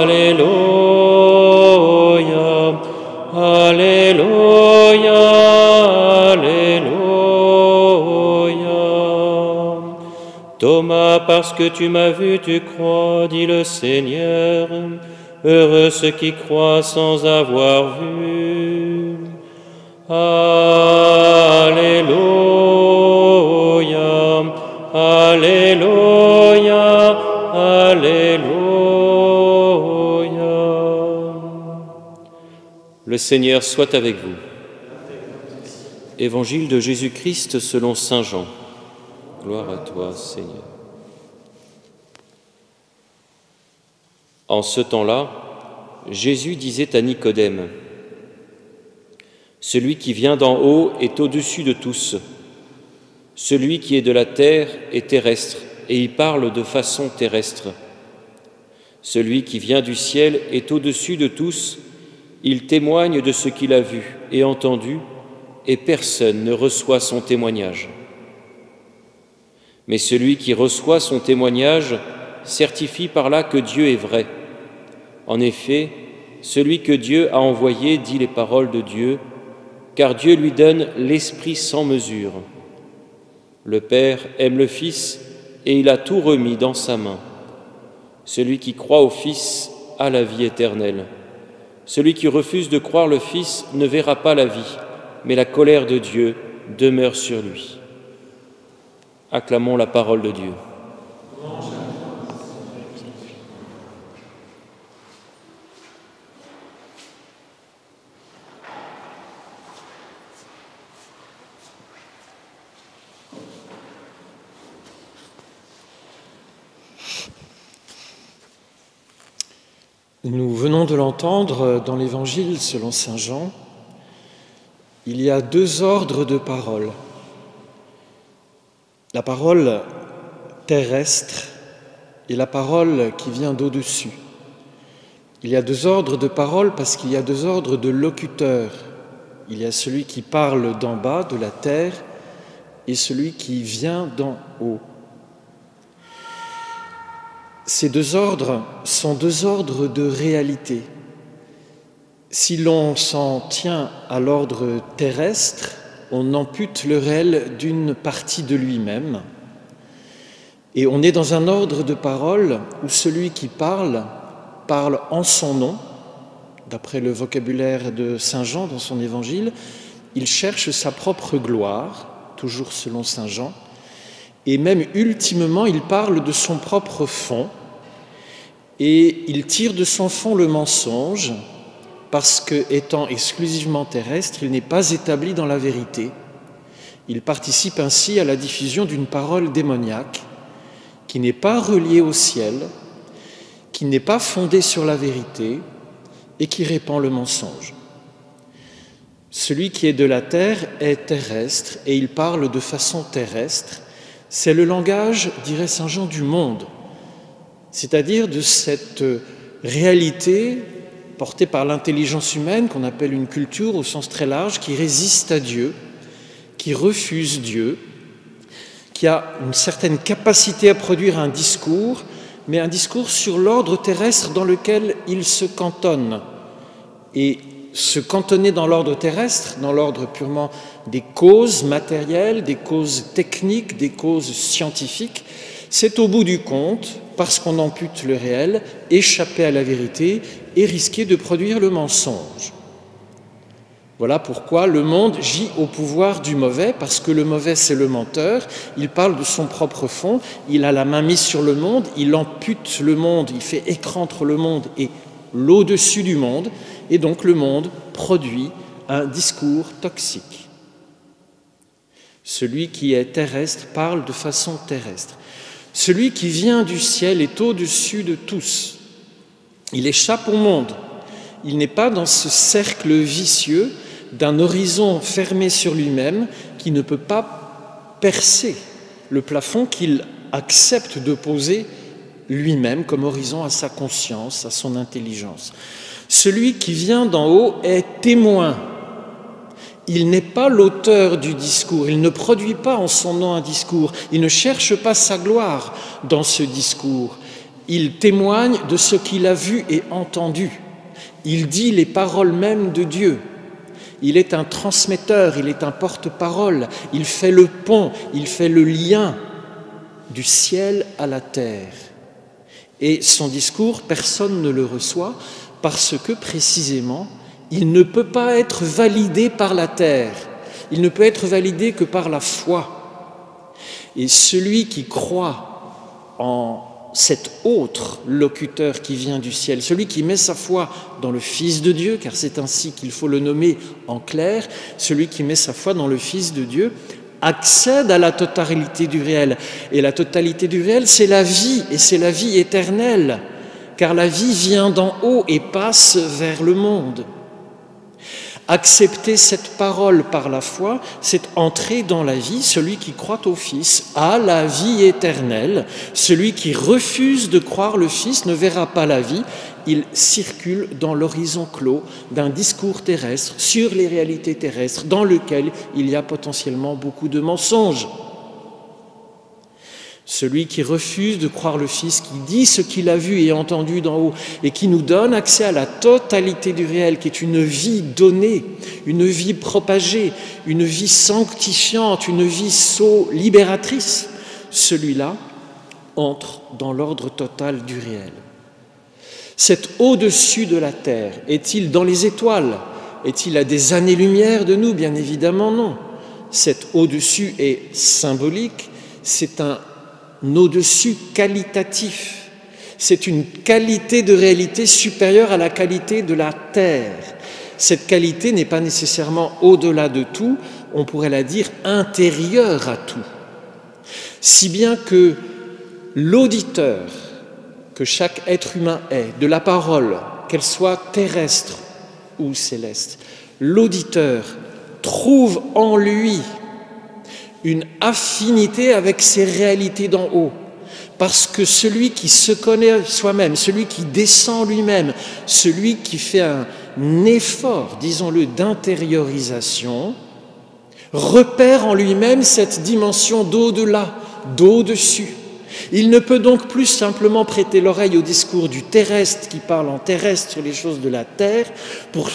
Alléluia, Alléluia, Alléluia. Thomas, parce que tu m'as vu, tu crois, dit le Seigneur. Heureux ceux qui croient sans avoir vu. Alléluia, Alléluia, Alléluia. Le Seigneur soit avec vous. Évangile de Jésus-Christ selon saint Jean. Gloire à toi, Seigneur. En ce temps-là, Jésus disait à Nicodème: celui qui vient d'en haut est au-dessus de tous. Celui qui est de la terre est terrestre, et il parle de façon terrestre. Celui qui vient du ciel est au-dessus de tous. Il témoigne de ce qu'il a vu et entendu, et personne ne reçoit son témoignage. Mais celui qui reçoit son témoignage certifie par là que Dieu est vrai. En effet, celui que Dieu a envoyé dit les paroles de Dieu, car Dieu lui donne l'Esprit sans mesure. Le Père aime le Fils et il a tout remis dans sa main. Celui qui croit au Fils a la vie éternelle. Celui qui refuse de croire le Fils ne verra pas la vie, mais la colère de Dieu demeure sur lui. Acclamons la parole de Dieu. Nous venons de l'entendre dans l'Évangile selon saint Jean. Il y a deux ordres de parole. La parole terrestre et la parole qui vient d'au-dessus. Il y a deux ordres de parole parce qu'il y a deux ordres de locuteurs. Il y a celui qui parle d'en bas, de la terre, et celui qui vient d'en haut. Ces deux ordres sont deux ordres de réalité. Si l'on s'en tient à l'ordre terrestre, on ampute le réel d'une partie de lui-même. Et on est dans un ordre de parole où celui qui parle en son nom. D'après le vocabulaire de saint Jean dans son évangile, il cherche sa propre gloire, toujours selon saint Jean, et même ultimement il parle de son propre fond, et il tire de son fond le mensonge, parce que, étant exclusivement terrestre, il n'est pas établi dans la vérité. Il participe ainsi à la diffusion d'une parole démoniaque, qui n'est pas reliée au ciel, qui n'est pas fondée sur la vérité, et qui répand le mensonge. Celui qui est de la terre est terrestre, et il parle de façon terrestre. C'est le langage, dirait saint Jean, du monde, c'est-à-dire de cette réalité portée par l'intelligence humaine, qu'on appelle une culture au sens très large, qui résiste à Dieu, qui refuse Dieu, qui a une certaine capacité à produire un discours, mais un discours sur l'ordre terrestre dans lequel il se cantonne. Et se cantonner dans l'ordre terrestre, dans l'ordre purement des causes matérielles, des causes techniques, des causes scientifiques, c'est au bout du compte, parce qu'on ampute le réel, échapper à la vérité et risquer de produire le mensonge. Voilà pourquoi le monde gît au pouvoir du mauvais, parce que le mauvais c'est le menteur, il parle de son propre fond, il a la main mise sur le monde, il ampute le monde, il fait écran entre le monde et l'au-dessus du monde, et donc le monde produit un discours toxique. Celui qui est terrestre parle de façon terrestre. Celui qui vient du ciel est au-dessus de tous. Il échappe au monde. Il n'est pas dans ce cercle vicieux d'un horizon fermé sur lui-même qui ne peut pas percer le plafond qu'il accepte de poser lui-même comme horizon à sa conscience, à son intelligence. Celui qui vient d'en haut est témoin. Il n'est pas l'auteur du discours, il ne produit pas en son nom un discours, il ne cherche pas sa gloire dans ce discours. Il témoigne de ce qu'il a vu et entendu. Il dit les paroles mêmes de Dieu. Il est un transmetteur, il est un porte-parole, il fait le pont, il fait le lien du ciel à la terre. Et son discours, personne ne le reçoit parce que précisément, il ne peut pas être validé par la terre, il ne peut être validé que par la foi. Et celui qui croit en cet autre locuteur qui vient du ciel, celui qui met sa foi dans le Fils de Dieu, car c'est ainsi qu'il faut le nommer en clair, celui qui met sa foi dans le Fils de Dieu, accède à la totalité du réel. Et la totalité du réel, c'est la vie, et c'est la vie éternelle, car la vie vient d'en haut et passe vers le monde. Accepter cette parole par la foi, c'est entrer dans la vie. Celui qui croit au Fils a la vie éternelle. Celui qui refuse de croire le Fils ne verra pas la vie. Il circule dans l'horizon clos d'un discours terrestre sur les réalités terrestres dans lequel il y a potentiellement beaucoup de mensonges. Celui qui refuse de croire le Fils, qui dit ce qu'il a vu et entendu d'en haut et qui nous donne accès à la totalité du réel, qui est une vie donnée, une vie propagée, une vie sanctifiante, une vie libératrice, celui-là entre dans l'ordre total du réel. Cet au-dessus de la terre, est-il dans les étoiles? Est-il à des années-lumière de nous? Bien évidemment non. Cet au-dessus est symbolique, c'est un au-dessus qualitatif. C'est une qualité de réalité supérieure à la qualité de la terre. Cette qualité n'est pas nécessairement au-delà de tout, on pourrait la dire intérieure à tout. Si bien que l'auditeur que chaque être humain est de la parole, qu'elle soit terrestre ou céleste, l'auditeur trouve en lui une affinité avec ces réalités d'en haut. Parce que celui qui se connaît soi-même, celui qui descend lui-même, celui qui fait un effort, disons-le, d'intériorisation, repère en lui-même cette dimension d'au-delà, d'au-dessus. Il ne peut donc plus simplement prêter l'oreille au discours du terrestre qui parle en terrestre sur les choses de la terre pour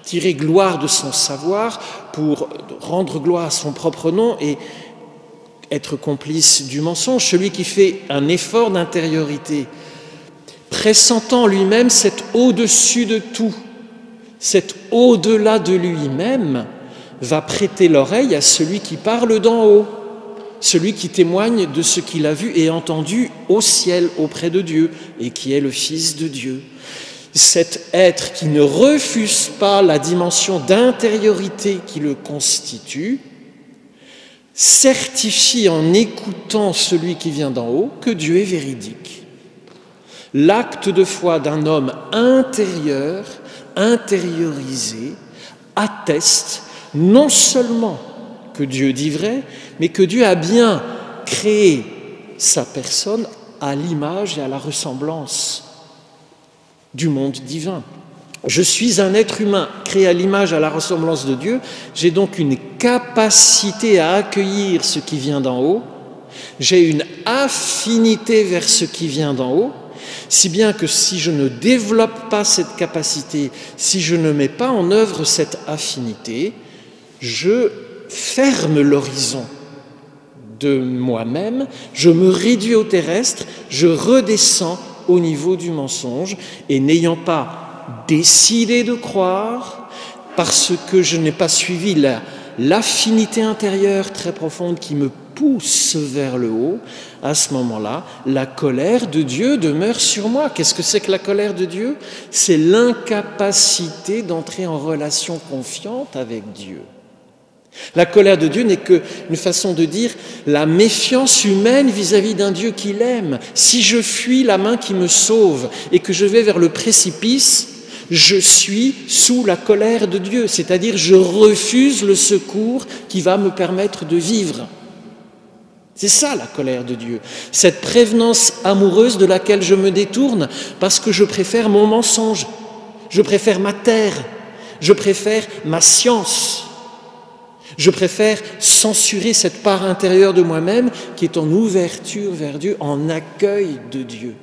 tirer gloire de son savoir, pour rendre gloire à son propre nom et être complice du mensonge. Celui qui fait un effort d'intériorité, pressentant lui-même cet au-dessus de tout, cet au-delà de lui-même, va prêter l'oreille à celui qui parle d'en haut, celui qui témoigne de ce qu'il a vu et entendu au ciel auprès de Dieu et qui est le Fils de Dieu. Cet être qui ne refuse pas la dimension d'intériorité qui le constitue, certifie en écoutant celui qui vient d'en haut que Dieu est véridique. L'acte de foi d'un homme intérieur, intériorisé, atteste non seulement que Dieu dit vrai, mais que Dieu a bien créé sa personne à l'image et à la ressemblance du monde divin. Je suis un être humain créé à l'image et à la ressemblance de Dieu, j'ai donc une capacité à accueillir ce qui vient d'en haut, j'ai une affinité vers ce qui vient d'en haut, si bien que si je ne développe pas cette capacité, si je ne mets pas en œuvre cette affinité, je ferme l'horizon de moi-même, je me réduis au terrestre, je redescends au niveau du mensonge, et n'ayant pas décidé de croire, parce que je n'ai pas suivi l'affinité intérieure très profonde qui me pousse vers le haut, à ce moment-là, la colère de Dieu demeure sur moi. Qu'est-ce que c'est que la colère de Dieu? C'est l'incapacité d'entrer en relation confiante avec Dieu. La colère de Dieu n'est qu'une façon de dire la méfiance humaine vis-à-vis d'un Dieu qu'il aime. Si je fuis la main qui me sauve et que je vais vers le précipice, je suis sous la colère de Dieu, c'est-à-dire je refuse le secours qui va me permettre de vivre. C'est ça la colère de Dieu, cette prévenance amoureuse de laquelle je me détourne parce que je préfère mon mensonge, je préfère ma terre, je préfère ma science. Je préfère censurer cette part intérieure de moi-même qui est en ouverture vers Dieu, en accueil de Dieu.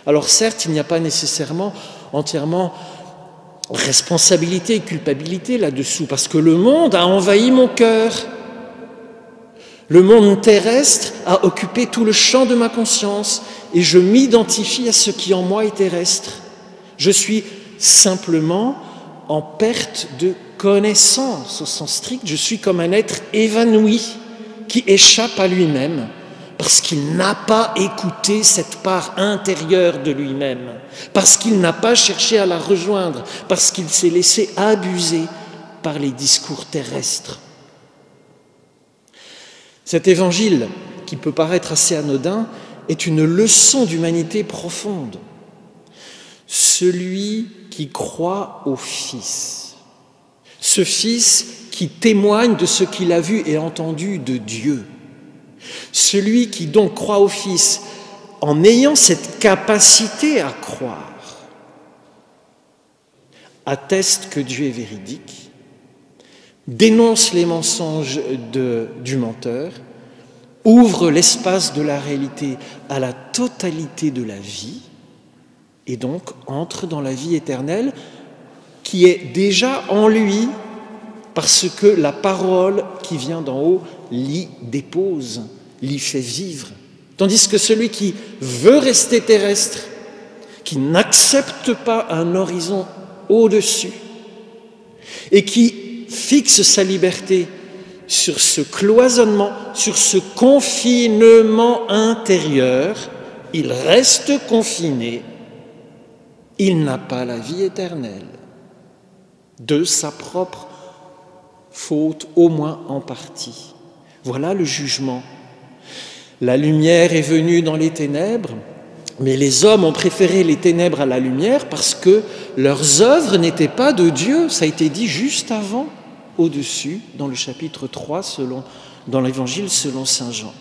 Alors certes, il n'y a pas nécessairement entièrement responsabilité et culpabilité là-dessous, parce que le monde a envahi mon cœur. Le monde terrestre a occupé tout le champ de ma conscience et je m'identifie à ce qui en moi est terrestre. Je suis simplement en perte de connaissance au sens strict. Je suis comme un être évanoui qui échappe à lui-même parce qu'il n'a pas écouté cette part intérieure de lui-même, parce qu'il n'a pas cherché à la rejoindre, parce qu'il s'est laissé abuser par les discours terrestres. Cet évangile, qui peut paraître assez anodin, est une leçon d'humanité profonde. Celui qui croit au Fils, ce Fils qui témoigne de ce qu'il a vu et entendu de Dieu, celui qui donc croit au Fils en ayant cette capacité à croire, atteste que Dieu est véridique, dénonce les mensonges du menteur, ouvre l'espace de la réalité à la totalité de la vie et donc entre dans la vie éternelle qui est déjà en lui parce que la parole qui vient d'en haut l'y dépose, l'y fait vivre. Tandis que celui qui veut rester terrestre, qui n'accepte pas un horizon au-dessus et qui fixe sa liberté sur ce cloisonnement, sur ce confinement intérieur, il reste confiné, il n'a pas la vie éternelle, de sa propre faute, au moins en partie. Voilà le jugement. La lumière est venue dans les ténèbres, mais les hommes ont préféré les ténèbres à la lumière parce que leurs œuvres n'étaient pas de Dieu. Ça a été dit juste avant, au-dessus, dans le chapitre 3, dans l'Évangile selon saint Jean.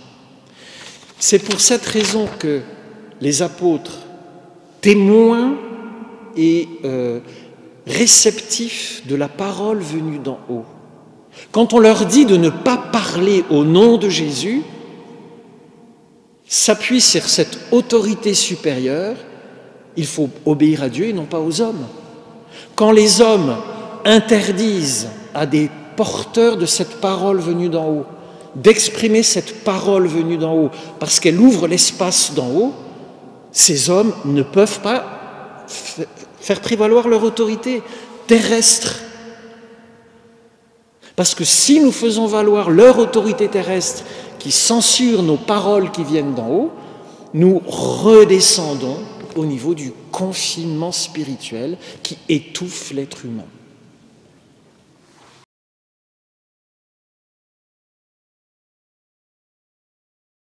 C'est pour cette raison que les apôtres, témoins et réceptifs de la parole venue d'en haut, quand on leur dit de ne pas parler au nom de Jésus, s'appuient sur cette autorité supérieure. Il faut obéir à Dieu et non pas aux hommes. Quand les hommes interdisent à des porteurs de cette parole venue d'en haut d'exprimer cette parole venue d'en haut parce qu'elle ouvre l'espace d'en haut, ces hommes ne peuvent pas faire prévaloir leur autorité terrestre. Parce que si nous faisons valoir leur autorité terrestre qui censure nos paroles qui viennent d'en haut, nous redescendons au niveau du confinement spirituel qui étouffe l'être humain.